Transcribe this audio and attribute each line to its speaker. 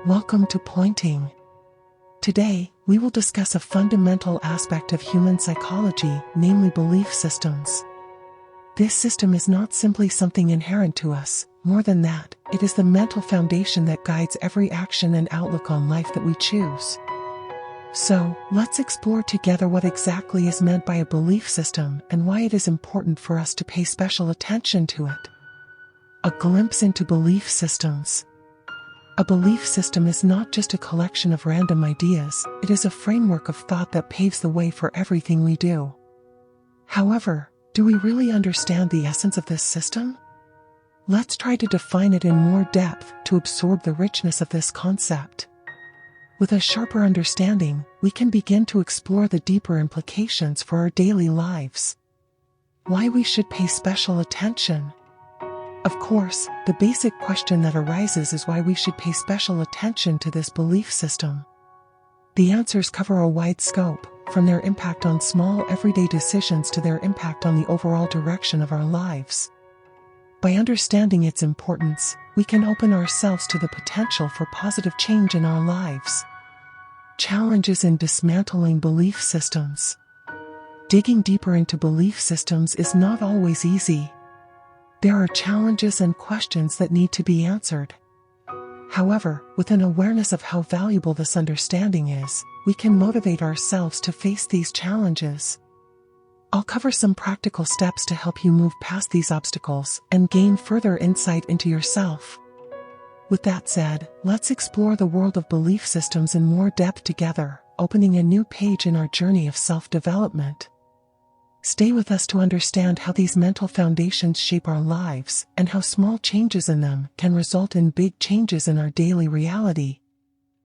Speaker 1: Welcome to Pointing. Today, we will discuss a fundamental aspect of human psychology, namely belief systems. This system is not simply something inherent to us. More than that, it is the mental foundation that guides every action and outlook on life that we choose. So, let's explore together what exactly is meant by a belief system and why it is important for us to pay special attention to it. A glimpse into belief systems. A belief system is not just a collection of random ideas, it is a framework of thought that paves the way for everything we do. However, do we really understand the essence of this system? Let's try to define it in more depth to absorb the richness of this concept. With a sharper understanding, we can begin to explore the deeper implications for our daily lives. Why we should pay special attention. Of course, the basic question that arises is why we should pay special attention to this belief system. The answers cover a wide scope, from their impact on small everyday decisions to their impact on the overall direction of our lives. By understanding its importance, we can open ourselves to the potential for positive change in our lives. Challenges in dismantling belief systems. Digging deeper into belief systems is not always easy. There are challenges and questions that need to be answered. However, with an awareness of how valuable this understanding is, we can motivate ourselves to face these challenges. I'll cover some practical steps to help you move past these obstacles and gain further insight into yourself. With that said, let's explore the world of belief systems in more depth together, opening a new page in our journey of self-development. Stay with us to understand how these mental foundations shape our lives and how small changes in them can result in big changes in our daily reality.